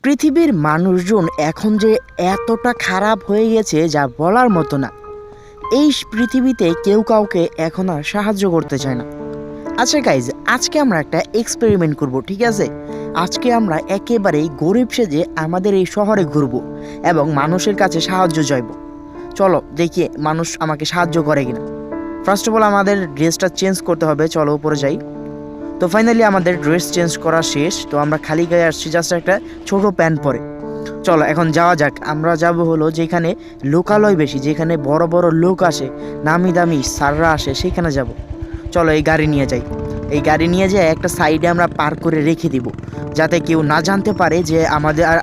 পৃথিবীর মানুষজন এখন যে এতটা খারাপ হয়ে গেছে যা বলার মতো না। এই পৃথিবীতে কেউ কাউকে এখন আর সাহায্য করতে চায় না। আচ্ছা গাইজ, আজকে আমরা একটা এক্সপেরিমেন্ট করব, ঠিক আছে? আজকে আমরা একেবারেই গরিব সেজে আমাদের এই শহরে ঘুরবো এবং মানুষের কাছে সাহায্য চাইব। চলো দেখি মানুষ আমাকে সাহায্য করে কিনা। ফার্স্ট অফ অল আমাদের ড্রেসটা চেঞ্জ করতে হবে, চলো উপরে যাই। তো ফাইনালি আমাদের ড্রেস চেঞ্জ করা শেষ। তো আমরা খালি গায়ে আসছি, জাস্ট একটা ছোট প্যান্ট পরে। চলো এখন যাওয়া যাক। আমরা যাব হলো যেখানে লোকালয় বেশি, যেখানে বড় বড় লোক আসে, নামি দামি স্যাররা আসে, সেখানে যাব। চলো এই গাড়ি নিয়ে যাই। এই গাড়ি নিয়ে যেয়ে একটা সাইডে আমরা পার্ক করে রেখে দিব, যাতে কেউ না জানতে পারে যে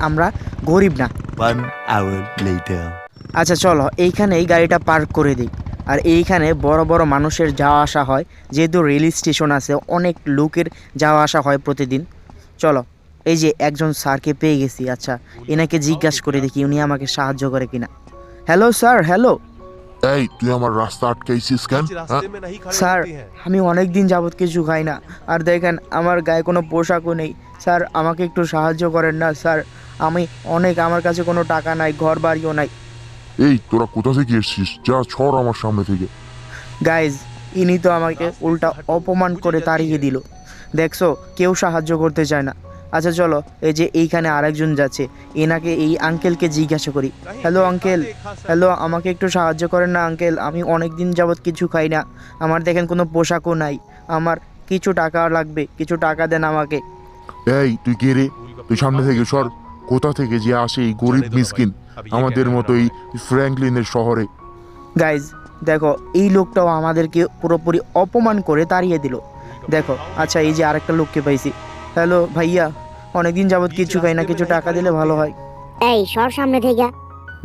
আমরা গরিব না। 1 hour later. আচ্ছা চলো এইখানে এই গাড়িটা পার্ক করে দিই। আর এইখানে বড় বড় মানুষের যাওয়া আসা হয়, যেহেতু রেল স্টেশন আছে, অনেক লোকের যাওয়া আসা হয় প্রতিদিন। চলো এই যে একজন স্যারকে পেয়ে গেছি। আচ্ছা এনাকে জিজ্ঞাসা করে দেখি উনি আমাকে সাহায্য করে কিনা। হ্যালো স্যার, হ্যালো এই তুই আমার রাস্তা আটকাইছিস কেন? স্যার, আমি অনেক দিন যাবত কিছু খাই না, আর দেখেন আমার গায়ে কোনো পোশাকও নেই। স্যার আমাকে একটু সাহায্য করেন না স্যার। আমার কাছে কোনো টাকা নাই, ঘর বাড়িও নাই। এই তোরা কোথা থেকে এসছিস? যা ছড় আমার সামনে থেকে। গাইজ, ইনি তো আমাকে উল্টা অপমান করে তাড়িয়ে দিল। দেখছো, কেউ সাহায্য করতে চায় না। আচ্ছা চলো এই যে এইখানে আরেকজন যাচ্ছে, এনাকে এই আঙ্কেলকে জিজ্ঞাসা করি। হ্যালো আঙ্কেল, হ্যালো, আমাকে একটু সাহায্য করেন না আঙ্কেল। আমি অনেক দিন যাবৎ কিছু খাই না, আমার দেখেন কোনো পোশাকও নাই, আমার কিছু টাকা লাগবে, কিছু টাকা দেন আমাকে। এই তুই কে রে? তুই সামনে থেকে সর। কোথা থেকে যে আসে এই গরিব মিসকিন আমাদের মতো এই ফ্র্যাঙ্কলিনের শহরে? গাইজ দেখো, এই লোকটাও আমাদেরকে পুরোপুরি অপমান করে তাড়িয়ে দিল। দেখো, আচ্ছা এই যে আরেকটা লোককে পাইছি। হ্যালো ভাইয়া, অনেকদিন যাবত কিছু খাই না, কিছু টাকা দিলে ভালো হয়। এই সর সামনে থেকে।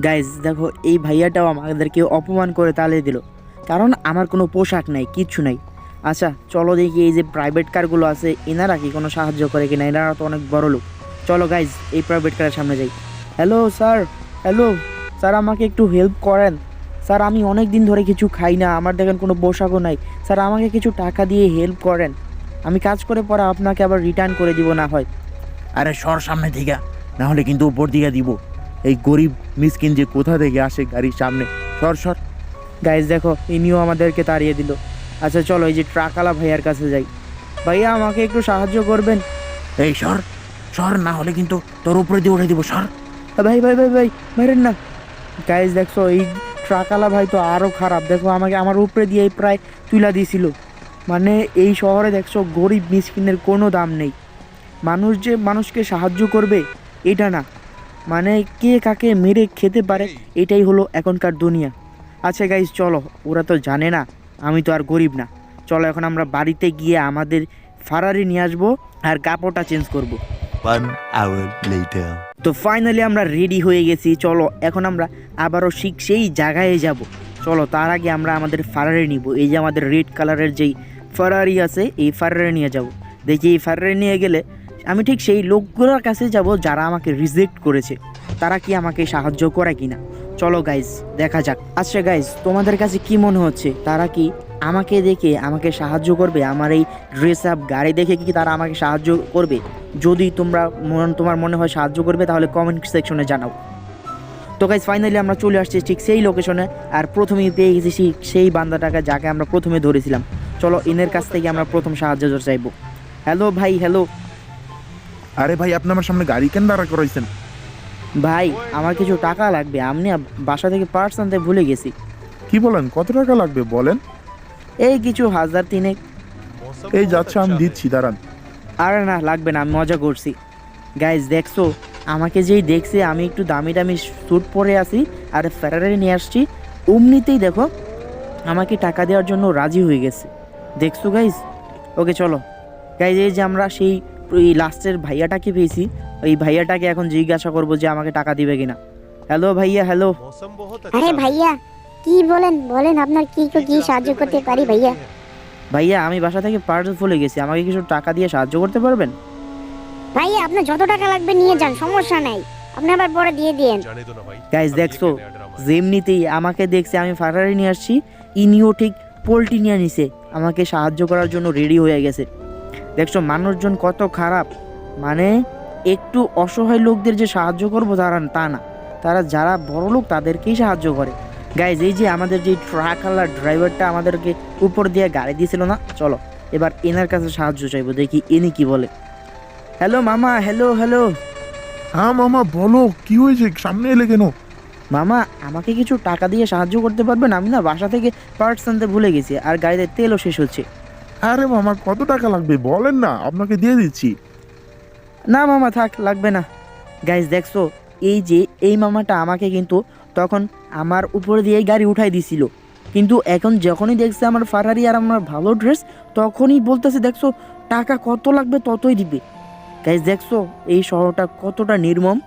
গাইজ দেখো, এই ভাইয়াটাও আমাদেরকে অপমান করে তাড়িয়ে দিল, কারণ আমার কোনো পোশাক নাই, কিচ্ছু নাই। আচ্ছা চলো দেখি এই যে প্রাইভেট কারগুলো আছে, এনারা কি কোনো সাহায্য করে কিনা, এনারা তো অনেক বড় লোক। চলো গাইজ এই প্রাইভেট কারের সামনে যাই। হ্যালো স্যার, হ্যালো স্যার, আমাকে একটু হেল্প করেন স্যার। আমি অনেক দিন ধরে কিছু খাই না, আমার দেখেন কোনো পোশাকও নাই। স্যার আমাকে কিছু টাকা দিয়ে হেল্প করেন, আমি কাজ করে পরে আপনাকে আবার রিটার্ন করে দিব না হয়। আরে সর সামনে থেকে, না হলে কিন্তু উপর দিকে দিব। এই গরিব মিসকিন যে কোথা থেকে আসে গাড়ির সামনে। সর সর। গাইজ দেখো, ইনিও আমাদেরকে তাড়িয়ে দিল। আচ্ছা চলো এই যে ট্রাকওয়ালা ভাইয়ার কাছে যাই। ভাইয়া আমাকে একটু সাহায্য করবেন? এই সর সর, না হলে কিন্তু তোর উপরে দিয়ে উঠে দিব। সর। ভাই ভাই ভাই ভাই, মেরেন না। গাইজ দেখছো, এই ট্রাকওয়ালা ভাই তো আরও খারাপ। দেখো আমাকে আমার উপরে দিয়ে প্রায় তুলা দিয়েছিল। মানে এই শহরে দেখছো গরিব মিসকিনের কোনো দাম নেই। মানুষ যে মানুষকে সাহায্য করবে এটা না, মানে কে কাকে মেরে খেতে পারে, এটাই হলো এখনকার দুনিয়া। আচ্ছা গাইজ চলো, ওরা তো জানে না আমি তো আর গরিব না। চলো এখন আমরা বাড়িতে গিয়ে আমাদের ফারারি নিয়ে আসবো আর কাপড়টা চেঞ্জ করব। 1 hour later. তো ফাইনালি আমরা রেডি হয়ে গেছি। চলো এখন আমরা আবারও সেই জায়গায় যাব। চলো তার আগে আমরা আমাদের ফারারি নিব। এই যে আমাদের রেড কালারের যেই ফারারি আছে, এই ফারারি নিয়ে যাব। দেখি এই ফারারি নিয়ে গেলে আমি ঠিক সেই লোকগুলোর কাছে যাব যারা আমাকে রিজেক্ট করেছে, তারা কি আমাকে সাহায্য করে কিনা। চলো গাইজ দেখা যাক। আচ্ছা গাইজ, তোমাদের কাছে কি মনে হচ্ছে, তারা কি আমাকে দেখে আমাকে সাহায্য করবে? আমার এই ড্রেস আপ গাড়ি দেখে কি তারা আমাকে সাহায্য করবে? যদি তোমার মনে হয় সাহায্য করবে, তাহলে কমেন্ট সেকশনে জানাও। তো গাইজ ফাইনালি আমরা চলে আসছি ঠিক সেই লোকেশনে, আর প্রথমেই পেয়ে গেছি সেই বান্দাটাকে যাকে আমরা প্রথমে ধরেছিলাম। চলো এনের কাছ থেকে আমরা প্রথম সাহায্য চাইবো। হ্যালো ভাই, হ্যালো আরে ভাই, আপনি আমার সামনে গাড়ি কেন দাঁড়া করাইছেন? ভাই, আমার কিছু টাকা লাগবে। আমি বাসা থেকে পার্স আনতে ভুলে গেছি। কি বলেন, কত টাকা লাগবে বলেন? এই কিছু 1000-3 এই যাচ্ছে, আমি দিচ্ছি, দাঁড়ান। আরে না লাগবে না, আমি মজা করছি। গাইজ দেখছো, আমাকে যেই দেখছে আমি একটু দামি দামি স্যুট পরে আসি আর ফেরারি নিয়ে আসছি, অমনিতেই দেখো আমাকে টাকা দেওয়ার জন্য রাজি হয়ে গেছে। দেখছো গাইজ? ওকে চলো গাইজ, এই যে আমরা সেই লাস্টের ভাইয়াটাকে পেয়েছি, এই ভাইয়াটাকে এখন জিজ্ঞাসা করবো যে আমাকে টাকা দিবে কিনা। হ্যালো ভাইয়া, হ্যালো। আরে ভাইয়া, কি বলেন বলেন, আপনার কি সাহায্য করতে পারি ভাইয়া? ভাইয়া আমি বাসা থেকে পার্স ভুলে গেছি, আমাকে কিছু টাকা দিয়ে সাহায্য করতে পারবেন? ভাইয়া আপনার যত টাকা লাগবে নিয়ে যান, সমস্যা নাই, আপনি আবার পরে দিয়ে দিন। গাইজ দেখছো, যেমনিতেই আমাকে দেখছে আমি ফারারি নিয়ে আসছি, ইনিও ঠিক পোল্ট্রি নিয়ে নিছে, আমাকে সাহায্য করার জন্য রেডি হয়ে গেছে। দেখছো মানুষজন কত খারাপ, মানে একটু অসহায় লোকদের যে সাহায্য করবো তারা তা না, তারা যারা বড় লোক তাদেরকেই সাহায্য করে। গাইজ এই যে আমাদের যে ট্রাকওয়ালা ড্রাইভারটা আমাদেরকে উপর দিয়ে গাড়ি দিয়েছিল না, চলো এবার এনার কাছে সাহায্য চাইবো, দেখি ইনি কি বলে। হ্যালো মামা, হ্যালো হ্যালো। হ্যাঁ মামা বলো, কি হয়েছে, সামনে এলে কেন? মামা আমাকে কিছু টাকা দিয়ে সাহায্য করতে পারবেন? আমি না বাসা থেকে পার্টস আনতে ভুলে গেছি, আর গাড়িতে তেলও শেষ হচ্ছে। আরে মামা কত টাকা লাগবে বলেন না, আপনাকে দিয়ে দিচ্ছি। না মামা থাক, লাগবে না। গাইজ দেখছো, এই যে এই মামাটা আমাকে কিন্তু তখন আমার উপরে দিয়ে গাড়ি উঠাই দিছিল, কিন্তু এখন যখনই দেখছে আমার ফারারি আর আমার ভালো ড্রেস, তখনই বলতেছে দেখছো টাকা কত লাগবে ততই দিবে। গাইজ দেখছো এই শহরটা কতটা নির্মম,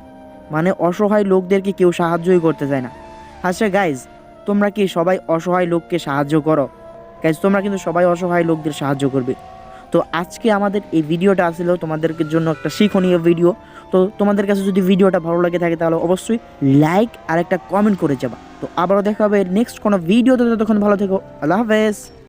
মানে অসহায় লোকদেরকে কেউ সাহায্যই করতে চায় না। আচ্ছা গাইজ, তোমরা কি সবাই অসহায় লোককে সাহায্য করো? গাইজ তোমরা কিন্তু সবাই অসহায় লোকদের সাহায্য করবে। তো আজকে আমাদের এই ভিডিওটা আসলে তোমাদেরকে জন্য একটা শিক্ষণীয় ভিডিও। তো তোমাদের কাছে যদি ভিডিওটা ভালো লাগে থাকে তাহলে অবশ্যই লাইক আর একটা কমেন্ট করে যাবা। তো আবারও দেখা হবে নেক্সট কোনো ভিডিওতে, ততক্ষণ ভালো থেকো, আল্লাহ হাফেজ।